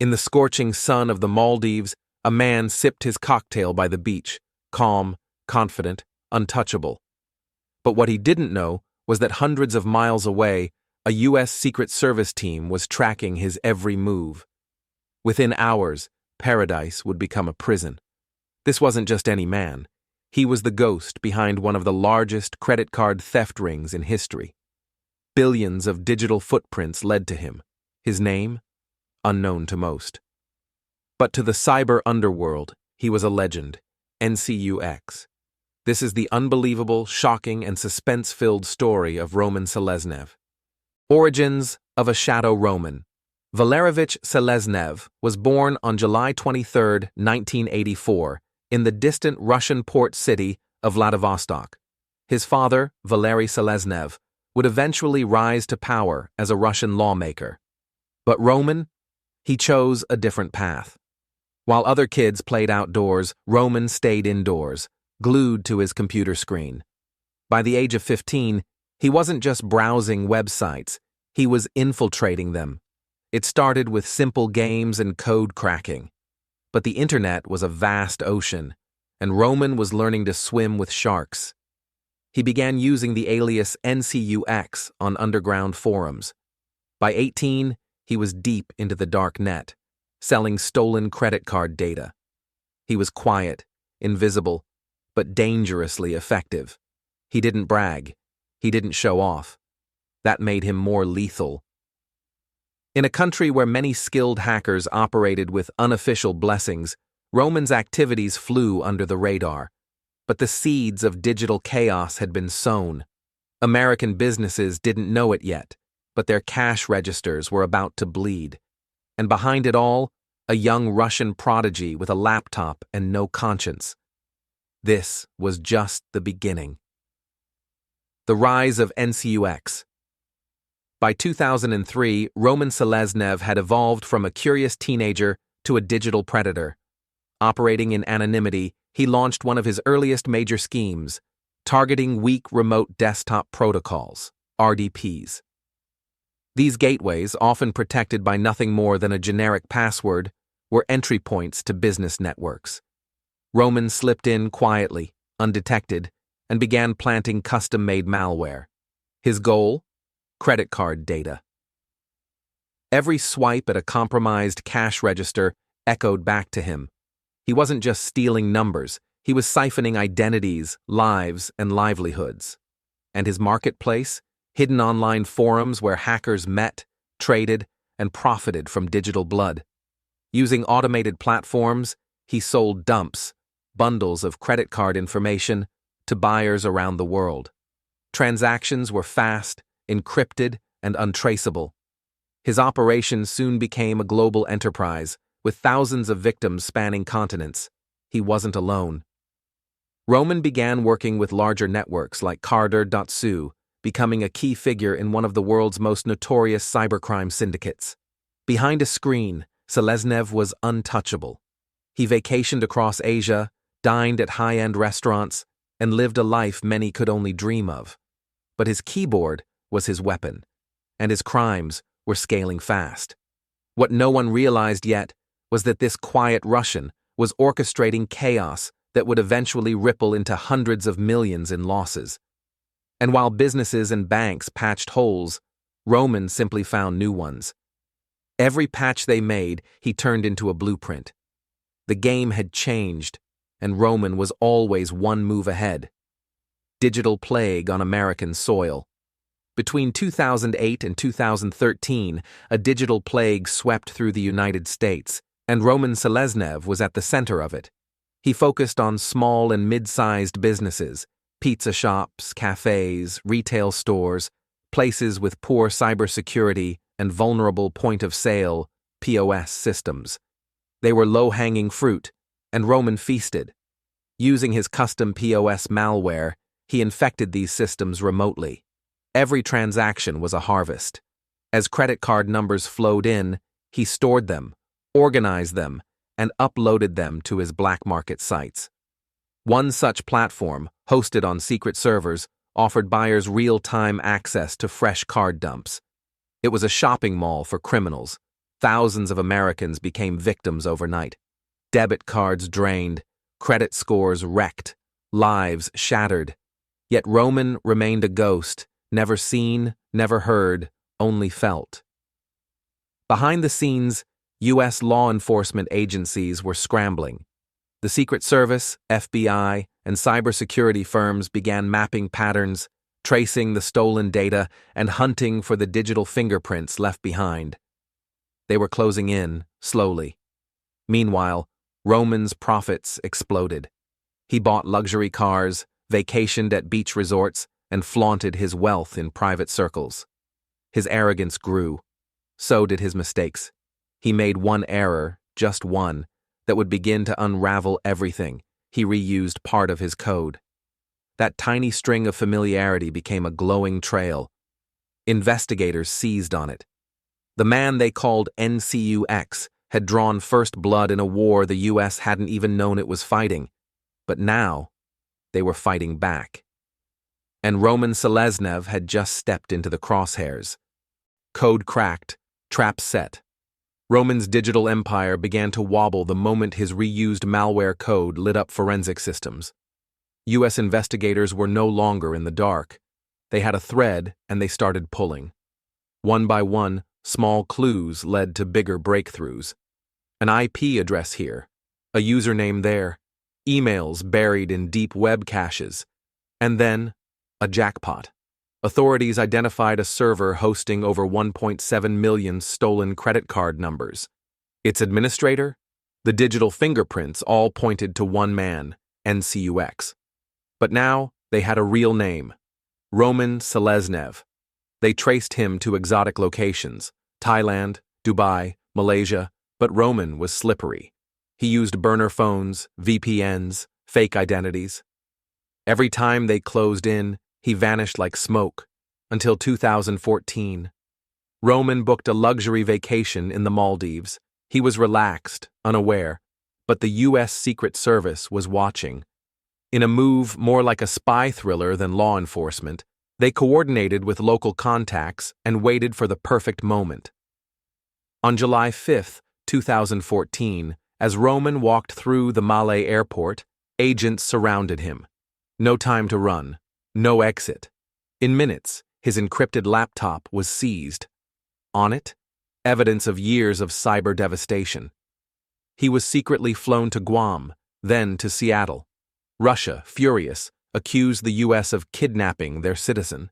In the scorching sun of the Maldives, a man sipped his cocktail by the beach, calm, confident, untouchable. But what he didn't know was that hundreds of miles away, a U.S. Secret Service team was tracking his every move. Within hours, paradise would become a prison. This wasn't just any man. He was the ghost behind one of the largest credit card theft rings in history. Billions of digital footprints led to him. His name? Unknown to most. But to the cyber underworld, he was a legend. NCUX. This is the unbelievable, shocking, and suspense-filled story of Roman Seleznev. Origins of a Shadow Roman. Valeryevich Seleznev was born on July 23, 1984, in the distant Russian port city of Vladivostok. His father, Valery Seleznev, would eventually rise to power as a Russian lawmaker. But Roman? He chose a different path. While other kids played outdoors, Roman stayed indoors, glued to his computer screen. By the age of 15, he wasn't just browsing websites, he was infiltrating them. It started with simple games and code cracking. But the internet was a vast ocean, and Roman was learning to swim with sharks. He began using the alias NCUX on underground forums. By 18, he was deep into the dark net, selling stolen credit card data. He was quiet, invisible, but dangerously effective. He didn't brag. He didn't show off. That made him more lethal. In a country where many skilled hackers operated with unofficial blessings, Roman's activities flew under the radar. But the seeds of digital chaos had been sown. American businesses didn't know it yet, but their cash registers were about to bleed. And behind it all, a young Russian prodigy with a laptop and no conscience. This was just the beginning. The rise of NCUX. By 2003, Roman Seleznev had evolved from a curious teenager to a digital predator. Operating in anonymity, he launched one of his earliest major schemes, targeting weak remote desktop protocols, RDPs. These gateways, often protected by nothing more than a generic password, were entry points to business networks. Roman slipped in quietly, undetected, and began planting custom-made malware. His goal? Credit card data. Every swipe at a compromised cash register echoed back to him. He wasn't just stealing numbers, he was siphoning identities, lives, and livelihoods. And his marketplace? Hidden online forums where hackers met, traded, and profited from digital blood. Using automated platforms, he sold dumps, bundles of credit card information, to buyers around the world. Transactions were fast, encrypted, and untraceable. His operation soon became a global enterprise, with thousands of victims spanning continents. He wasn't alone. Roman began working with larger networks like Carder.su, becoming a key figure in one of the world's most notorious cybercrime syndicates. Behind a screen, Seleznev was untouchable. He vacationed across Asia, dined at high-end restaurants, and lived a life many could only dream of. But his keyboard was his weapon, and his crimes were scaling fast. What no one realized yet was that this quiet Russian was orchestrating chaos that would eventually ripple into hundreds of millions in losses. And while businesses and banks patched holes, Roman simply found new ones. Every patch they made, he turned into a blueprint. The game had changed, and Roman was always one move ahead. Digital plague on American soil. Between 2008 and 2013, a digital plague swept through the United States, and Roman Seleznev was at the center of it. He focused on small and mid-sized businesses, pizza shops, cafes, retail stores, places with poor cybersecurity and vulnerable point-of-sale (POS) systems. They were low-hanging fruit, and Roman feasted. Using his custom POS malware, he infected these systems remotely. Every transaction was a harvest. As credit card numbers flowed in, he stored them, organized them, and uploaded them to his black market sites. One such platform, hosted on secret servers, offered buyers real-time access to fresh card dumps. It was a shopping mall for criminals, thousands of Americans became victims overnight. Debit cards drained, credit scores wrecked, lives shattered. Yet Roman remained a ghost, never seen, never heard, only felt. Behind the scenes, U.S. law enforcement agencies were scrambling. The Secret Service, FBI, and cybersecurity firms began mapping patterns, tracing the stolen data, and hunting for the digital fingerprints left behind. They were closing in, slowly. Meanwhile, Roman's profits exploded. He bought luxury cars, vacationed at beach resorts, and flaunted his wealth in private circles. His arrogance grew. So did his mistakes. He made one error, just one, that would begin to unravel everything. He reused part of his code. That tiny string of familiarity became a glowing trail. Investigators seized on it. The man they called NCUX had drawn first blood in a war the U.S. hadn't even known it was fighting. But now, they were fighting back. And Roman Seleznev had just stepped into the crosshairs. Code cracked, trap set. Roman's digital empire began to wobble the moment his reused malware code lit up forensic systems. U.S. investigators were no longer in the dark. They had a thread, and they started pulling. One by one, small clues led to bigger breakthroughs. An IP address here, a username there, emails buried in deep web caches, and then a jackpot. Authorities identified a server hosting over 1.7 million stolen credit card numbers. Its administrator? The digital fingerprints all pointed to one man, NCUX. But now they had a real name, Roman Seleznev. They traced him to exotic locations, Thailand, Dubai, Malaysia, but Roman was slippery. He used burner phones, VPNs, fake identities. Every time they closed in, he vanished like smoke, until 2014. Roman booked a luxury vacation in the Maldives. He was relaxed, unaware, but the U.S. Secret Service was watching. In a move more like a spy thriller than law enforcement, they coordinated with local contacts and waited for the perfect moment. On July 5, 2014, as Roman walked through the Malé airport, agents surrounded him. No time to run. No exit. In minutes, his encrypted laptop was seized. On it, evidence of years of cyber devastation. He was secretly flown to Guam, then to Seattle. Russia, furious, accused the U.S. of kidnapping their citizen.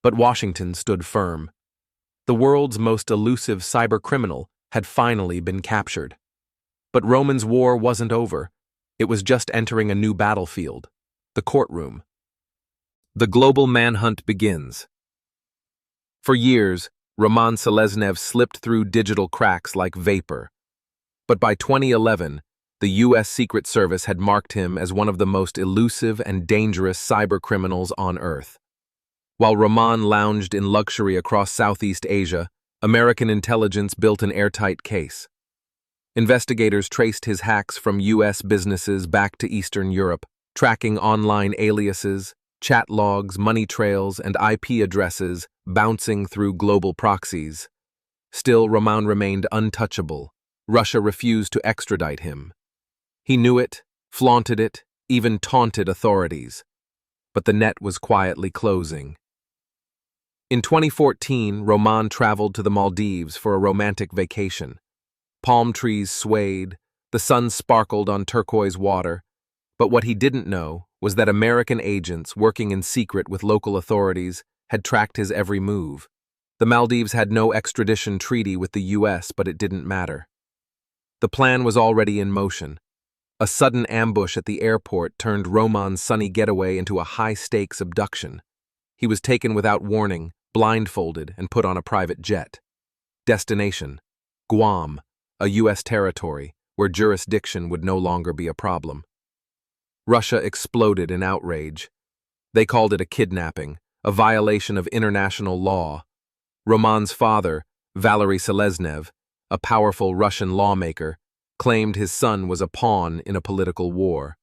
But Washington stood firm. The world's most elusive cybercriminal had finally been captured. But Roman's war wasn't over. It was just entering a new battlefield, the courtroom. The global manhunt begins. For years, Roman Seleznev slipped through digital cracks like vapor. But by 2011, the U.S. Secret Service had marked him as one of the most elusive and dangerous cybercriminals on Earth. While Roman lounged in luxury across Southeast Asia, American intelligence built an airtight case. Investigators traced his hacks from U.S. businesses back to Eastern Europe, tracking online aliases, chat logs, money trails, and IP addresses bouncing through global proxies. Still, Roman remained untouchable. Russia refused to extradite him. He knew it, flaunted it, even taunted authorities. But the net was quietly closing. In 2014, Roman traveled to the Maldives for a romantic vacation. Palm trees swayed, the sun sparkled on turquoise water. But what he didn't know was that American agents working in secret with local authorities had tracked his every move. The Maldives had no extradition treaty with the U.S., but it didn't matter. The plan was already in motion. A sudden ambush at the airport turned Roman's sunny getaway into a high-stakes abduction. He was taken without warning, blindfolded, and put on a private jet. Destination: Guam, a U.S. territory where jurisdiction would no longer be a problem. Russia exploded in outrage. They called it a kidnapping, a violation of international law. Roman's father, Valery Seleznev, a powerful Russian lawmaker, claimed his son was a pawn in a political war.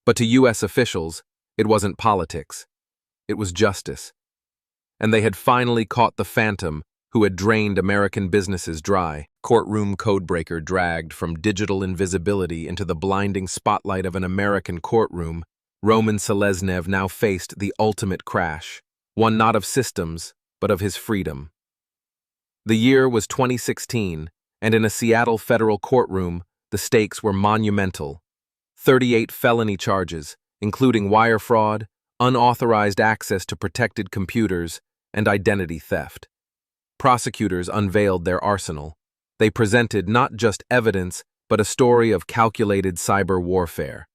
But to U.S. officials, it wasn't politics. It was justice. And they had finally caught the phantom who had drained American businesses dry. Courtroom codebreaker dragged from digital invisibility into the blinding spotlight of an American courtroom, Roman Seleznev now faced the ultimate crash, one not of systems, but of his freedom. The year was 2016, and in a Seattle federal courtroom, the stakes were monumental. 38 felony charges, including wire fraud, unauthorized access to protected computers, and identity theft. Prosecutors unveiled their arsenal. They presented not just evidence, but a story of calculated cyber warfare.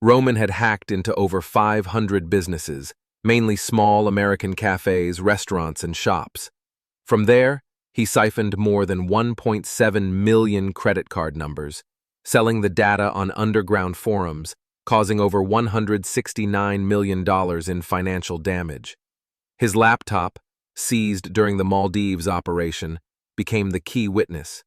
Roman had hacked into over 500 businesses, mainly small American cafes, restaurants, and shops. From there, he siphoned more than 1.7 million credit card numbers, selling the data on underground forums, causing over $169 million in financial damage. His laptop, seized during the Maldives operation, became the key witness.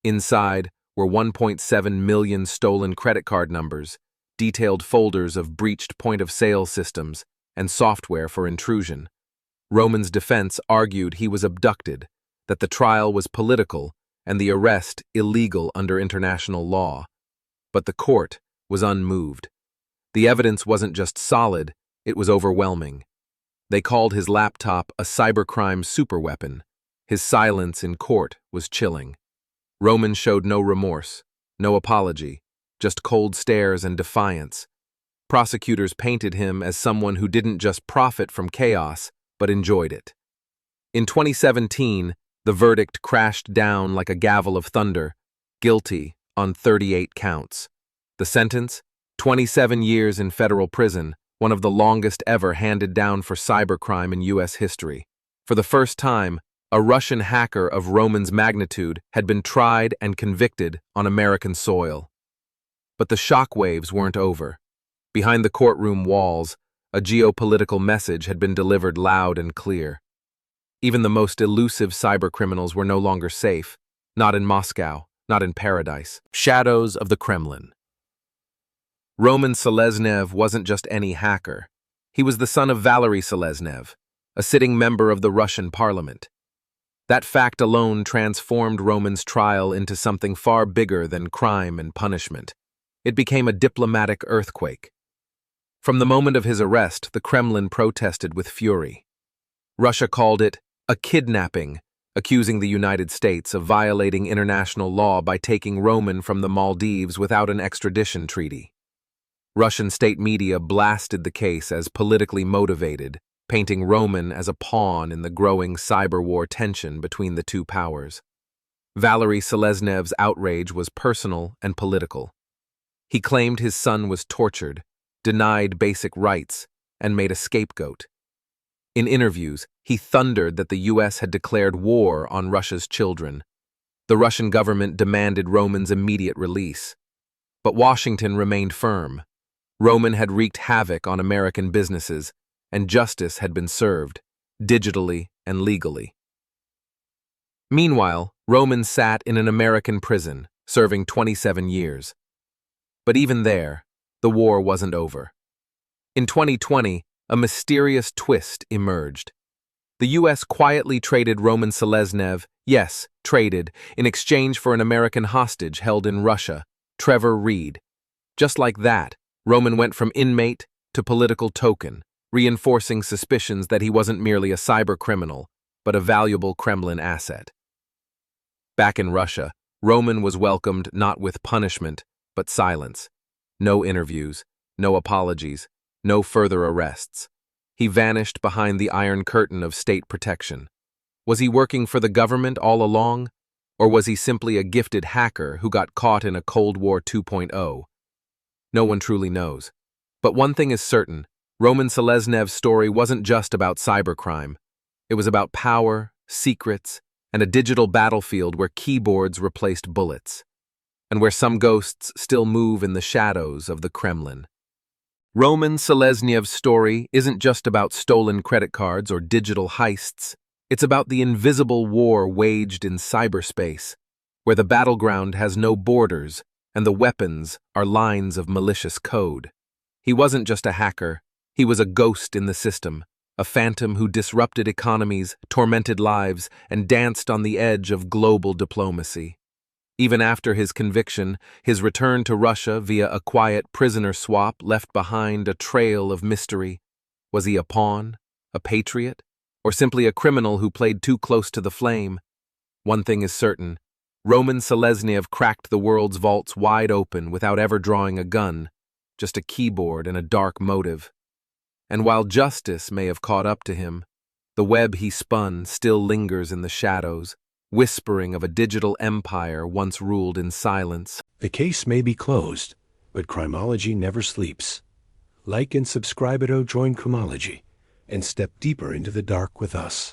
Inside were 1.7 million stolen credit card numbers, detailed folders of breached point-of-sale systems, and software for intrusion. Roman's defense argued he was abducted, that the trial was political, and the arrest illegal under international law. But the court was unmoved. The evidence wasn't just solid, it was overwhelming. They called his laptop a cybercrime superweapon. His silence in court was chilling. Roman showed no remorse, no apology, just cold stares and defiance. Prosecutors painted him as someone who didn't just profit from chaos, but enjoyed it. In 2017, the verdict crashed down like a gavel of thunder, guilty on 38 counts. The sentence? 27 years in federal prison, one of the longest ever handed down for cybercrime in U.S. history. For the first time, a Russian hacker of Roman's magnitude had been tried and convicted on American soil. But the shockwaves weren't over. Behind the courtroom walls, a geopolitical message had been delivered loud and clear. Even the most elusive cybercriminals were no longer safe, not in Moscow, not in paradise. Shadows of the Kremlin. Roman Seleznev wasn't just any hacker. He was the son of Valery Seleznev, a sitting member of the Russian parliament. That fact alone transformed Roman's trial into something far bigger than crime and punishment. It became a diplomatic earthquake. From the moment of his arrest, the Kremlin protested with fury. Russia called it a kidnapping, accusing the United States of violating international law by taking Roman from the Maldives without an extradition treaty. Russian state media blasted the case as politically motivated, painting Roman as a pawn in the growing cyber war tension between the two powers. Valery Seleznev's outrage was personal and political. He claimed his son was tortured, denied basic rights, and made a scapegoat. In interviews, he thundered that the U.S. had declared war on Russia's children. The Russian government demanded Roman's immediate release. But Washington remained firm. Roman had wreaked havoc on American businesses, and justice had been served, digitally and legally. Meanwhile, Roman sat in an American prison, serving 27 years. But even there, the war wasn't over. In 2020, a mysterious twist emerged. The U.S. quietly traded Roman Seleznev, yes, traded, in exchange for an American hostage held in Russia, Trevor Reed. Just like that, Roman went from inmate to political token, reinforcing suspicions that he wasn't merely a cyber criminal, but a valuable Kremlin asset. Back in Russia, Roman was welcomed not with punishment, but silence. No interviews, no apologies, no further arrests. He vanished behind the Iron Curtain of state protection. Was he working for the government all along? Or was he simply a gifted hacker who got caught in a Cold War 2.0? No one truly knows. But one thing is certain, Roman Seleznev's story wasn't just about cybercrime. It was about power, secrets, and a digital battlefield where keyboards replaced bullets, and where some ghosts still move in the shadows of the Kremlin. Roman Seleznev's story isn't just about stolen credit cards or digital heists. It's about the invisible war waged in cyberspace, where the battleground has no borders and the weapons are lines of malicious code. He wasn't just a hacker, he was a ghost in the system, a phantom who disrupted economies, tormented lives, and danced on the edge of global diplomacy. Even after his conviction, his return to Russia via a quiet prisoner swap left behind a trail of mystery. Was he a pawn, a patriot, or simply a criminal who played too close to the flame? One thing is certain: Roman Seleznev cracked the world's vaults wide open without ever drawing a gun, just a keyboard and a dark motive. And while justice may have caught up to him, the web he spun still lingers in the shadows, whispering of a digital empire once ruled in silence. The case may be closed, but criminology never sleeps. Like and subscribe join Criminology and step deeper into the dark with us.